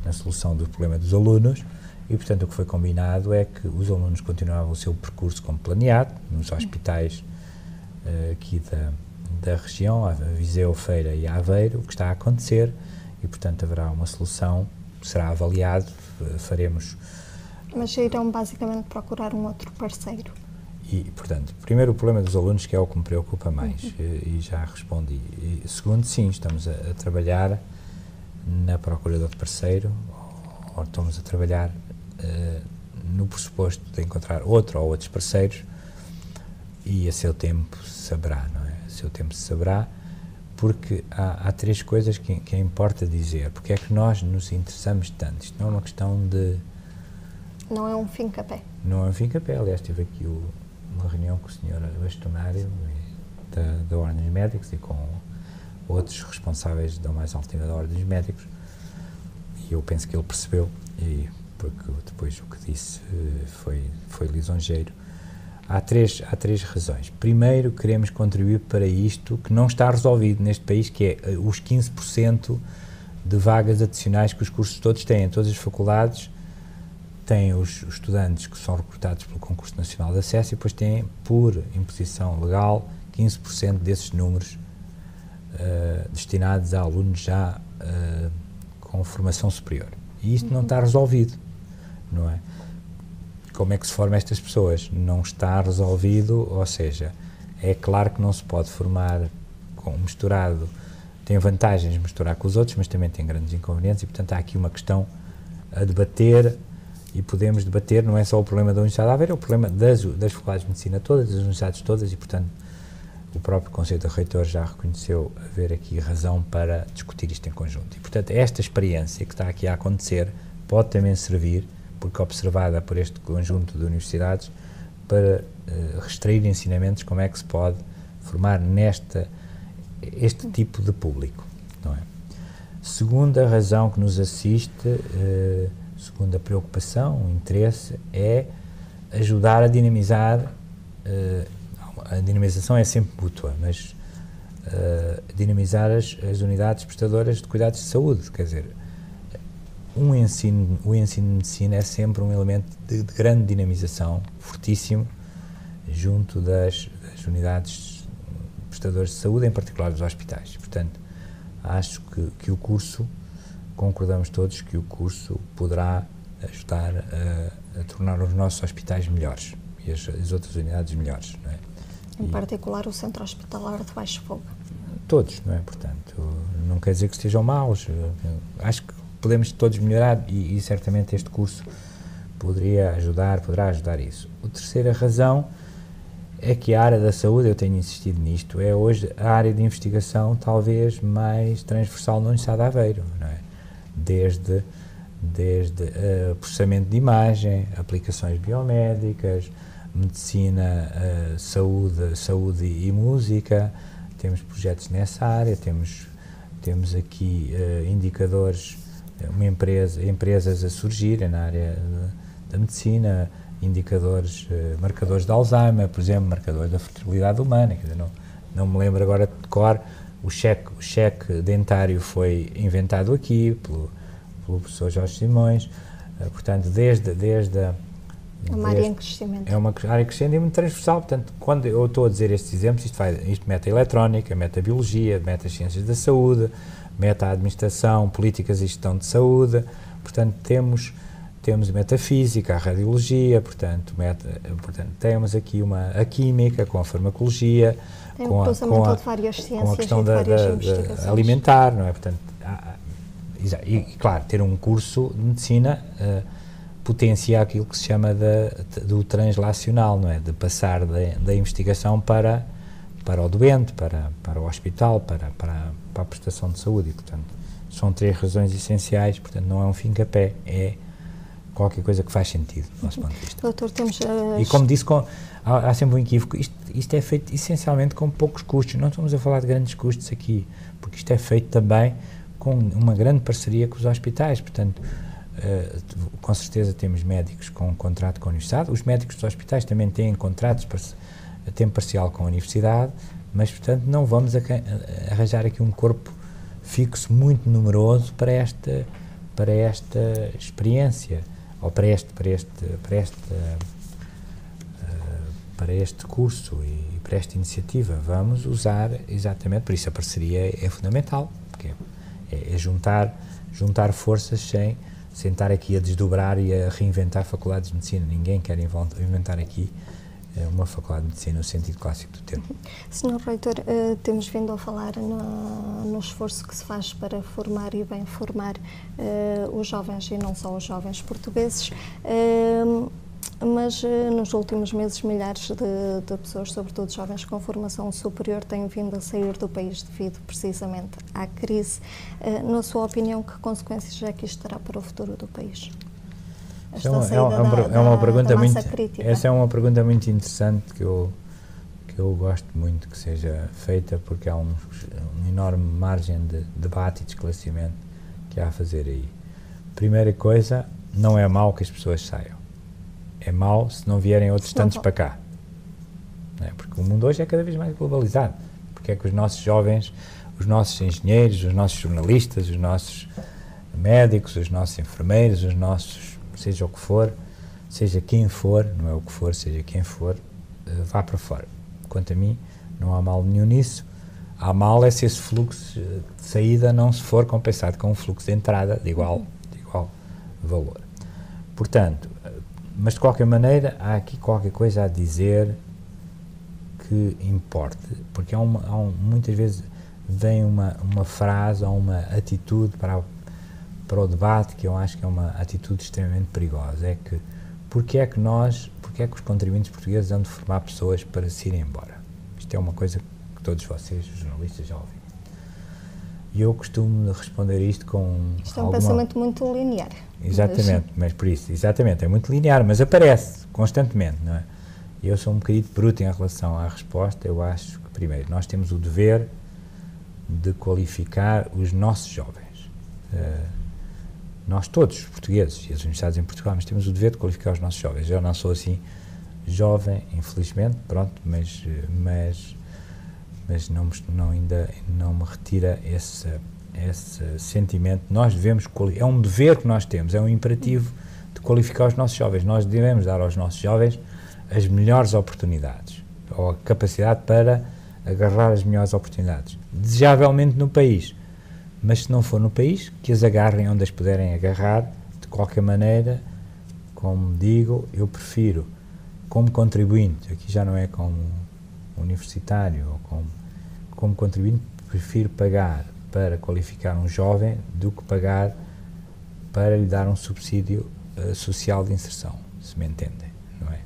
na solução do problema dos alunos e, portanto, o que foi combinado é que os alunos continuavam o seu percurso como planeado, nos hospitais aqui da região, a Viseu, Feira e Aveiro, o que está a acontecer e, portanto, haverá uma solução, será avaliado, faremos... Mas irão basicamente procurar um outro parceiro. E, portanto, primeiro o problema dos alunos, que é o que me preocupa mais, e já respondi. E, segundo, sim, estamos a trabalhar na procura de outro parceiro, ou estamos a trabalhar no pressuposto de encontrar outro ou outros parceiros, e a seu tempo saberá, não é? A seu tempo se saberá, porque há três coisas que importa dizer. Porque é que nós nos interessamos tanto? Isto não é uma questão de... Não é um fim-capé. Não é um fim-capé. Aliás, tive aqui uma reunião com o Sr. Bastonário da Ordem dos Médicos e com outros responsáveis da mais alta nível da Ordem dos Médicos, e eu penso que ele percebeu, e porque depois o que disse foi lisonjeiro. Há três razões. Primeiro, queremos contribuir para isto que não está resolvido neste país, que é os 15% de vagas adicionais que os cursos todos têm. Em todas as faculdades têm os estudantes que são recrutados pelo Concurso Nacional de Acesso e depois têm, por imposição legal, 15% desses números destinados a alunos já com formação superior. E isto não está resolvido, não é? Como é que se formam estas pessoas? Não está resolvido, ou seja, é claro que não se pode formar misturado, tem vantagens de misturar com os outros, mas também tem grandes inconvenientes e, portanto, há aqui uma questão a debater e podemos debater, não é só o problema da Universidade de Aveiro, é o problema das faculdades de medicina todas, das universidades todas e, portanto, o próprio Conselho de Reitores já reconheceu haver aqui razão para discutir isto em conjunto. E, portanto, esta experiência que está aqui a acontecer pode também servir, porque observada por este conjunto de universidades, para extrair ensinamentos como é que se pode formar este tipo de público, não é? Segunda razão que nos assiste, segunda preocupação, interesse, é ajudar a dinamizar, a dinamização é sempre mútua, mas dinamizar as unidades prestadoras de cuidados de saúde, quer dizer, o ensino de medicina é sempre um elemento de grande dinamização, fortíssimo, junto das unidades prestadoras de saúde, em particular dos hospitais. Portanto, acho que o curso, concordamos todos que o curso poderá ajudar a tornar os nossos hospitais melhores e as outras unidades melhores, não é? Em particular o Centro Hospitalar de Baixo Fogo. Todos, não é? Portanto, não quer dizer que estejam maus, acho que podemos todos melhorar e certamente este curso poderá ajudar isso. A terceira razão é que a área da saúde, eu tenho insistido nisto, é hoje a área de investigação talvez mais transversal na Universidade de Aveiro, não é? Desde processamento de imagem, aplicações biomédicas, medicina, saúde e música, temos projetos nessa área, temos aqui indicadores, empresas a surgirem na área da medicina, indicadores, marcadores de Alzheimer, por exemplo, marcadores da fertilidade humana, quer dizer, não me lembro agora de cor, o cheque dentário foi inventado aqui pelo professor Jorge Simões, portanto, é uma área em crescimento. É uma área crescente e muito transversal, portanto, quando eu estou a dizer estes exemplos, isto mete a eletrónica, mete a biologia, mete as ciências da saúde, mete a administração, políticas e gestão de saúde, portanto, temos a metafísica, a radiologia, portanto, temos aqui a química com a farmacologia, com a questão da alimentar, não é? Portanto, e claro, ter um curso de medicina potencia aquilo que se chama do translacional, não é? De passar da investigação para o doente, para o hospital, para a prestação de saúde. E, portanto, são três razões essenciais, portanto, não é um fim-capé, é qualquer coisa que faz sentido, do nosso ponto de vista. Doutor, E como disse, há sempre um equívoco, isto é feito essencialmente com poucos custos, não estamos a falar de grandes custos aqui, porque isto é feito também com uma grande parceria com os hospitais, portanto, com certeza temos médicos com contrato com a universidade, os médicos dos hospitais também têm contratos a tempo parcial com a universidade, mas, portanto, não vamos arranjar aqui um corpo fixo muito numeroso para para esta experiência, ou para este curso e para esta iniciativa. Vamos usar exatamente, por isso a parceria é fundamental, porque é juntar forças sem estar aqui a desdobrar e a reinventar faculdades de medicina. Ninguém quer inventar aqui uma faculdade de medicina no sentido clássico do termo. Sr. Reitor, temos vindo a falar no esforço que se faz para formar e bem formar os jovens, e não só os jovens portugueses, mas nos últimos meses milhares de pessoas, sobretudo jovens com formação superior, têm vindo a sair do país devido precisamente à crise. Na sua opinião, que consequências é que isto terá para o futuro do país? Essa é uma pergunta muito interessante que eu gosto muito que seja feita, porque há uma enorme margem de debate e de esclarecimento que há a fazer aí. Primeira coisa, não é mau que as pessoas saiam. É mau se não vierem outros tantos para cá. Não é? Porque o mundo hoje é cada vez mais globalizado. Porque é que os nossos jovens, os nossos engenheiros, os nossos jornalistas, os nossos médicos, os nossos enfermeiros, os nossos, seja o que for, seja quem for, não é o que for, seja quem for, vá para fora. Quanto a mim, não há mal nenhum nisso. Há mal é se esse fluxo de saída não se for compensado com um fluxo de entrada de igual valor. Portanto, mas de qualquer maneira, há aqui qualquer coisa a dizer que importe, porque muitas vezes vem uma frase ou uma atitude para o debate que eu acho que é uma atitude extremamente perigosa. É que, porque é que os contribuintes portugueses andam de formar pessoas para se irem embora? Isto é uma coisa que todos vocês, os jornalistas, já ouvem. E eu costumo responder isto com Isto é um pensamento muito linear. Exatamente, mas por isso, exatamente, é muito linear, mas aparece constantemente, não é? E eu sou um bocadinho bruto em relação à resposta. Eu acho que, primeiro, nós temos o dever de qualificar os nossos jovens. Nós todos, os portugueses e as universidades em Portugal, mas temos o dever de qualificar os nossos jovens. Eu não sou assim jovem, infelizmente, pronto, mas ainda não me retira esse sentimento. Nós devemos, é um dever que nós temos, é um imperativo de qualificar os nossos jovens. Nós devemos dar aos nossos jovens as melhores oportunidades, ou a capacidade para agarrar as melhores oportunidades, desejavelmente no país, mas se não for no país, que as agarrem onde as puderem agarrar. De qualquer maneira, como digo, eu prefiro, como contribuinte, aqui já não é como universitário, ou como contribuinte, prefiro pagar para qualificar um jovem do que pagar para lhe dar um subsídio social de inserção, se me entendem, não é?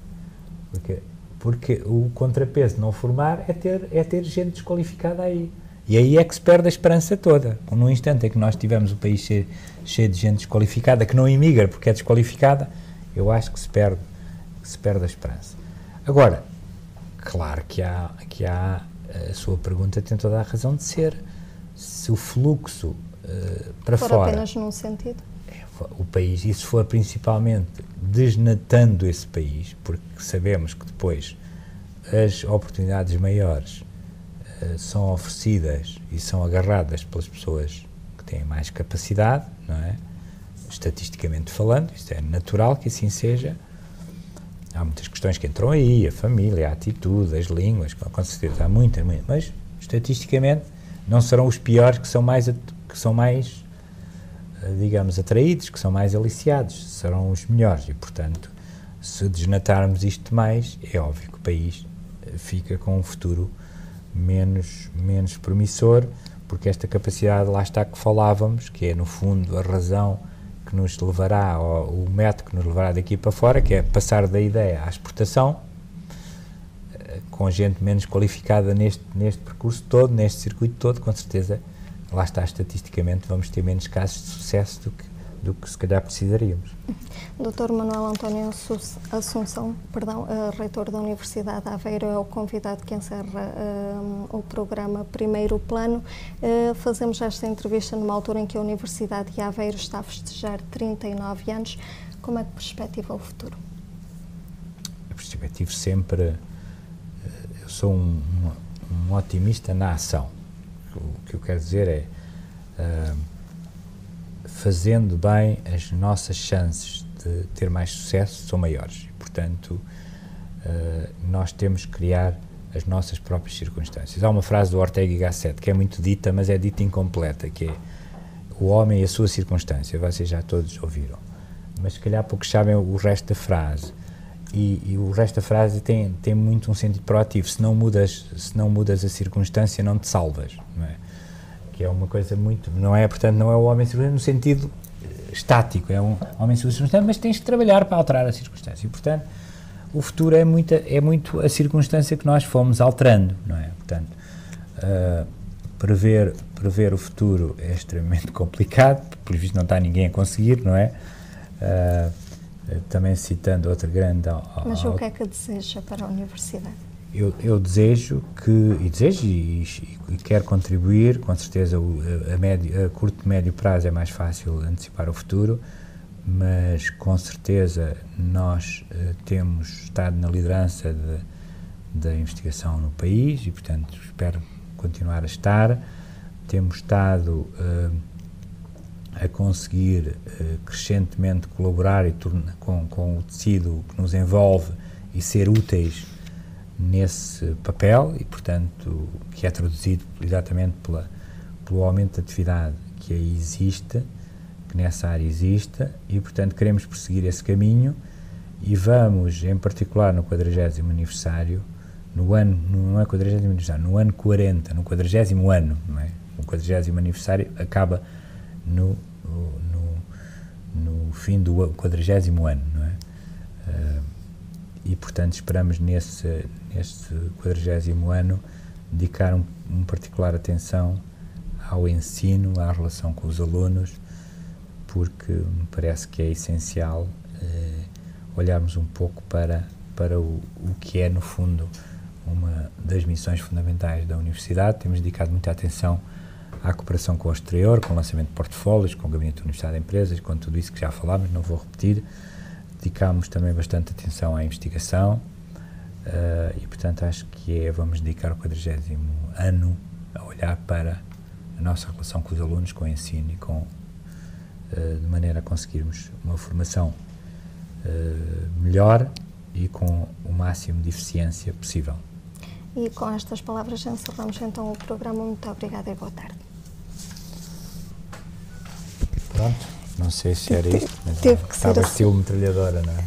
Porque o contrapeso de não formar é ter gente desqualificada aí. E aí é que se perde a esperança toda. No instante em que nós tivemos o país cheio de gente desqualificada, que não imigra porque é desqualificada, eu acho que se perde a esperança. Agora, claro que há a sua pergunta tem toda a razão de ser. Se o fluxo para fora apenas num sentido, o país, e se for principalmente desnatando esse país, porque sabemos que depois as oportunidades maiores são oferecidas e são agarradas pelas pessoas que têm mais capacidade, não é? Estatisticamente falando, isto é natural que assim seja. Há muitas questões que entram aí, a família, a atitude, as línguas, com certeza há muitas, mas estatisticamente não serão os piores que são mais, digamos, atraídos, que são mais aliciados, serão os melhores. E, portanto, se desnatarmos isto mais, é óbvio que o país fica com um futuro menos promissor, porque esta capacidade, lá está, que falávamos, que é, no fundo, a razão que nos levará, ou o método que nos levará daqui para fora, que é passar da ideia à exportação, com gente menos qualificada neste percurso todo, neste circuito todo, com certeza, lá está, estatisticamente, vamos ter menos casos de sucesso do que se calhar precisaríamos. Dr. Manuel António Assunção, reitor da Universidade de Aveiro, é o convidado que encerra o programa Primeiro Plano. Fazemos esta entrevista numa altura em que a Universidade de Aveiro está a festejar 39 anos. Como é que perspectiva o futuro? Eu perspectivo sempre... Eu sou um otimista na ação. O que eu quero dizer é fazendo bem, as nossas chances de ter mais sucesso são maiores. E, portanto, nós temos que criar as nossas próprias circunstâncias. Há uma frase do Ortega y Gasset que é muito dita, mas é dita incompleta, que é: o homem e a sua circunstância. Vocês já todos ouviram, mas se calhar poucos sabem o resto da frase. E o resto da frase tem muito um sentido proativo. Se não mudas a circunstância, não te salvas, não é? Que é uma coisa muito, não é, portanto, não é o homem no sentido estático, é um homem sua circunstância, mas tens de trabalhar para alterar a circunstância. E, portanto, o futuro é muito a circunstância que nós fomos alterando, não é? Portanto, prever o futuro é extremamente complicado, por visto não está ninguém a conseguir, não é? Também citando outro grande... Mas o que é que deseja para a Universidade? Eu desejo e quero contribuir, com certeza a curto e médio prazo é mais fácil antecipar o futuro, mas com certeza nós temos estado na liderança da investigação no país e, portanto, espero continuar a estar. Temos estado a conseguir crescentemente colaborar com o tecido que nos envolve e ser úteis nesse papel e, portanto, que é traduzido exatamente pelo aumento da atividade que aí existe, que nessa área existe, e, portanto, queremos prosseguir esse caminho e vamos, em particular no 40º aniversário, no ano 40, no 40º ano, não é? O 40º aniversário acaba no fim do 40º ano, não é? E, portanto, esperamos nesse 40º ano dedicar uma particular atenção ao ensino, à relação com os alunos, porque me parece que é essencial olharmos um pouco para o que é, no fundo, uma das missões fundamentais da Universidade. Temos dedicado muita atenção à cooperação com o exterior, com o lançamento de portfólios, com o Gabinete da Universidade de Empresas, com tudo isso que já falámos, não vou repetir. Dedicámos também bastante atenção à investigação e, portanto, acho que vamos dedicar o 40º ano a olhar para a nossa relação com os alunos, com o ensino e de maneira a conseguirmos uma formação melhor e com o máximo de eficiência possível. E com estas palavras encerramos então o programa. Muito obrigada e boa tarde. Pronto, não sei se era isto, mas Teve que ser estava assim. estilo metralhadora, não é?